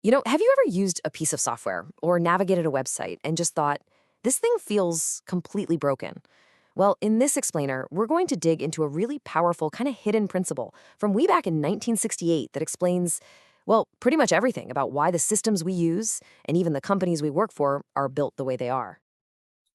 Have you ever used a piece of software or navigated a website and just thought, this thing feels completely broken? Well, in this explainer, we're going to dig into a really powerful, kind of hidden principle from way back in 1968 that explains, well, pretty much everything about why the systems we use and even the companies we work for are built the way they are.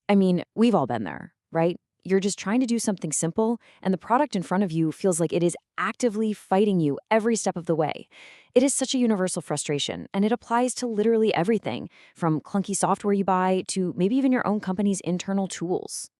I mean, we've all been there, right? You're just trying to do something simple, and the product in front of you feels like it is actively fighting you every step of the way. It is such a universal frustration, and it applies to literally everything, from clunky software you buy to maybe even your own company's internal tools.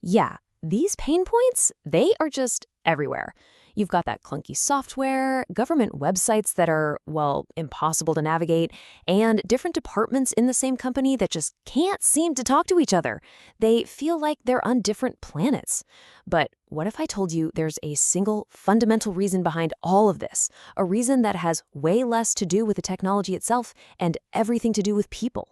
Yeah, these pain points, they are just everywhere. You've got that clunky software, government websites that are, well, impossible to navigate, and different departments in the same company that just can't seem to talk to each other. They feel like they're on different planets. But what if I told you there's a single fundamental reason behind all of this? A reason that has way less to do with the technology itself and everything to do with people.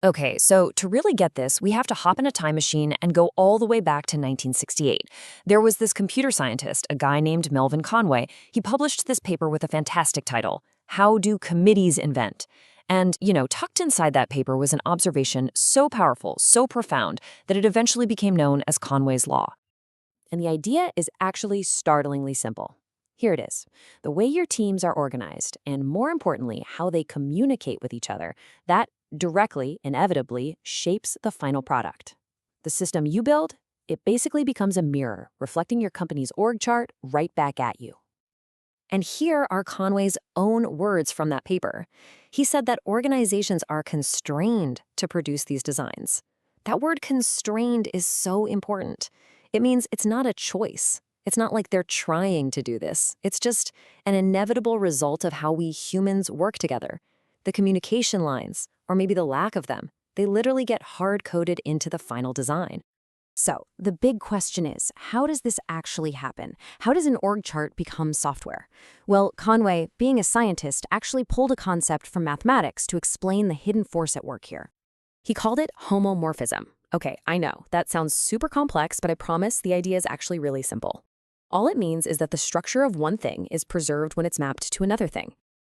Okay, so to really get this, we have to hop in a time machine and go all the way back to 1968. There was this computer scientist, a guy named Melvin Conway. He published this paper with a fantastic title, How Do Committees Invent? And, tucked inside that paper was an observation so powerful, so profound, that it eventually became known as Conway's Law. And the idea is actually startlingly simple. Here it is. The way your teams are organized, and more importantly, how they communicate with each other, that directly, inevitably, shapes the final product. The system you build, it basically becomes a mirror, reflecting your company's org chart right back at you. And here are Conway's own words from that paper. He said that organizations are constrained to produce these designs. That word constrained is so important. It means it's not a choice. It's not like they're trying to do this. It's just an inevitable result of how we humans work together. The communication lines, or maybe the lack of them, they literally get hard-coded into the final design. So, the big question is, how does this actually happen? How does an org chart become software? Well, Conway, being a scientist, actually pulled a concept from mathematics to explain the hidden force at work here. He called it homomorphism. Okay, I know, that sounds super complex, but I promise the idea is actually really simple. All it means is that the structure of one thing is preserved when it's mapped to another thing.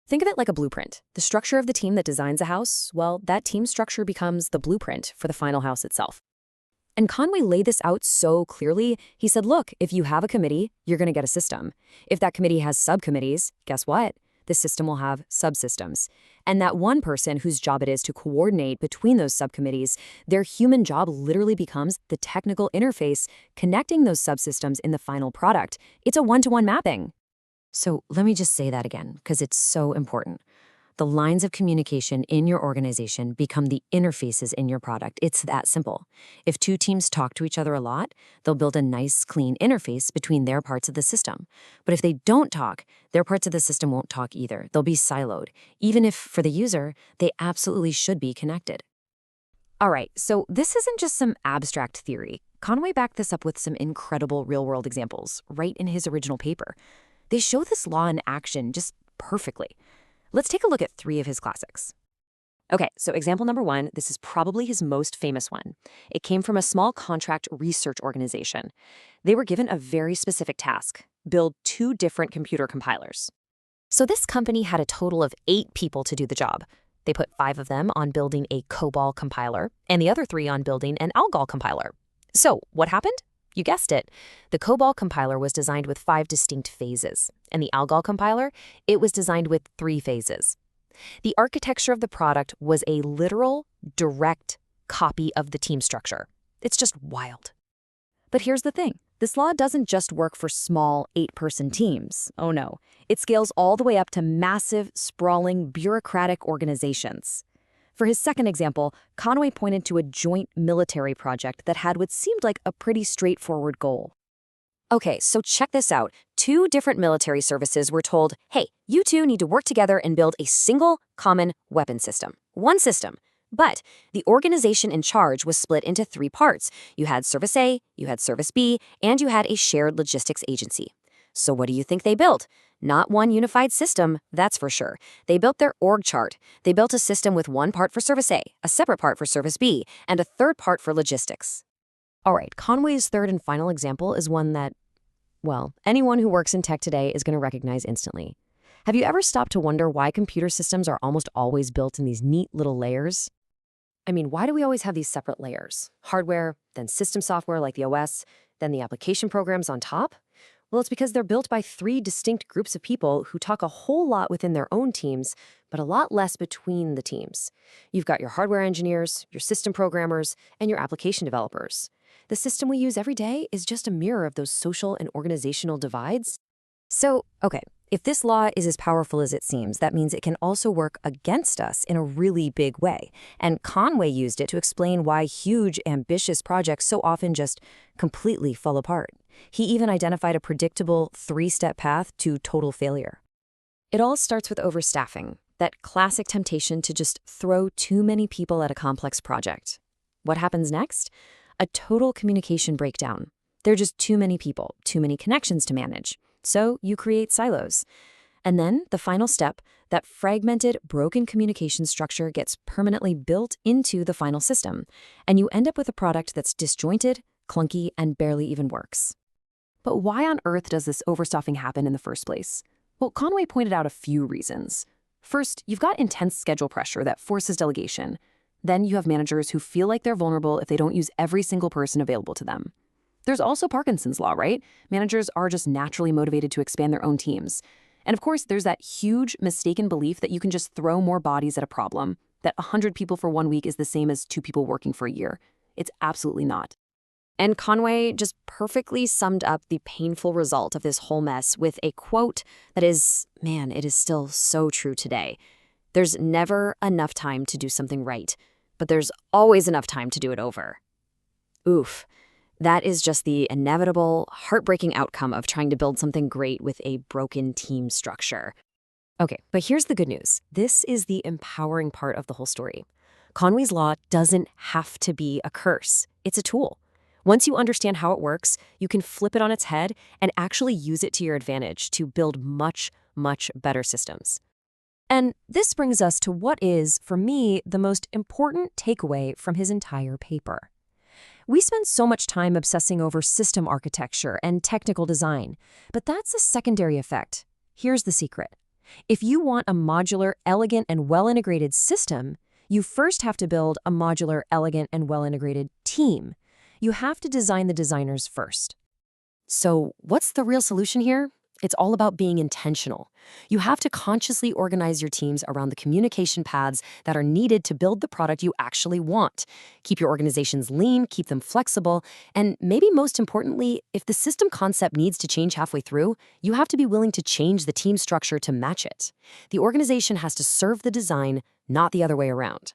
Think of it like a blueprint. The structure of the team that designs a house, well, that team structure becomes the blueprint for the final house itself. And Conway laid this out so clearly. He said, look, if you have a committee, you're going to get a system. If that committee has subcommittees, guess what? The system will have subsystems. And that one person whose job it is to coordinate between those subcommittees, their human job literally becomes the technical interface connecting those subsystems in the final product. It's a one-to-one mapping. So let me just say that again, because it's so important. The lines of communication in your organization become the interfaces in your product. It's that simple. If two teams talk to each other a lot, they'll build a nice, clean interface between their parts of the system. But if they don't talk, their parts of the system won't talk either. They'll be siloed, even if, for the user, they absolutely should be connected. All right, so this isn't just some abstract theory. Conway backed this up with some incredible real-world examples, right in his original paper. They show this law in action just perfectly. Let's take a look at 3 of his classics. Okay, so example number 1, this is probably his most famous one. It came from a small contract research organization. They were given a very specific task, build 2 different computer compilers. So this company had a total of 8 people to do the job. They put 5 of them on building a COBOL compiler, and the other 3 on building an ALGOL compiler. So what happened? You guessed it. The COBOL compiler was designed with 5 distinct phases, and the ALGOL compiler, it was designed with 3 phases. The architecture of the product was a literal, direct copy of the team structure. It's just wild. But here's the thing. This law doesn't just work for small 8-person teams. Oh no. It scales all the way up to massive, sprawling, bureaucratic organizations. For his second example, Conway pointed to a joint military project that had what seemed like a pretty straightforward goal. Okay, so check this out. 2 different military services were told, hey, you 2 need to work together and build a single common weapon system. One system. But the organization in charge was split into 3 parts. You had Service A, you had Service B, and you had a shared logistics agency. So what do you think they built? Not one unified system, that's for sure. They built their org chart. They built a system with 1 part for Service A, a separate part for Service B, and a 3rd part for logistics. All right, Conway's 3rd and final example is one that, well, anyone who works in tech today is going to recognize instantly. Have you ever stopped to wonder why computer systems are almost always built in these neat little layers? I mean, why do we always have these separate layers? Hardware, then system software like the OS, then the application programs on top? Well, it's because they're built by three distinct groups of people who talk a whole lot within their own teams, but a lot less between the teams. You've got your hardware engineers, your system programmers, and your application developers. The system we use every day is just a mirror of those social and organizational divides. So, okay, if this law is as powerful as it seems, that means it can also work against us in a really big way. And Conway used it to explain why huge, ambitious projects so often just completely fall apart. He even identified a predictable three-step path to total failure. It all starts with overstaffing, that classic temptation to just throw too many people at a complex project. What happens next? A total communication breakdown. There are just too many people, too many connections to manage. So you create silos. And then the final step, that fragmented, broken communication structure gets permanently built into the final system. And you end up with a product that's disjointed, clunky, and barely even works. But why on earth does this overstuffing happen in the first place? Well, Conway pointed out a few reasons. First, you've got intense schedule pressure that forces delegation. Then you have managers who feel like they're vulnerable if they don't use every single person available to them. There's also Parkinson's law, right? Managers are just naturally motivated to expand their own teams. And of course, there's that huge mistaken belief that you can just throw more bodies at a problem, that 100 people for 1 week is the same as 2 people working for a year. It's absolutely not. And Conway just perfectly summed up the painful result of this whole mess with a quote that is, man, it is still so true today. There's never enough time to do something right, but there's always enough time to do it over. Oof. That is just the inevitable, heartbreaking outcome of trying to build something great with a broken team structure. Okay, but here's the good news. This is the empowering part of the whole story. Conway's law doesn't have to be a curse. It's a tool. Once you understand how it works, you can flip it on its head and actually use it to your advantage to build much, much better systems. And this brings us to what is, for me, the most important takeaway from his entire paper. We spend so much time obsessing over system architecture and technical design, but that's a secondary effect. Here's the secret. If you want a modular, elegant, and well-integrated system, you first have to build a modular, elegant, and well-integrated team. You have to design the designers first. So what's the real solution here? It's all about being intentional. You have to consciously organize your teams around the communication paths that are needed to build the product you actually want. Keep your organizations lean, keep them flexible, and maybe most importantly, if the system concept needs to change halfway through, you have to be willing to change the team structure to match it. The organization has to serve the design, not the other way around.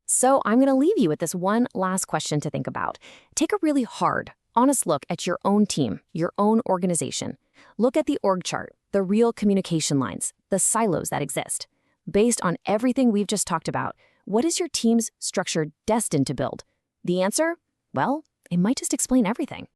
So I'm going to leave you with this one last question to think about. Take a really hard, honest look at your own team, your own organization. Look at the org chart, the real communication lines, the silos that exist. Based on everything we've just talked about, what is your team's structure destined to build? The answer? Well, it might just explain everything.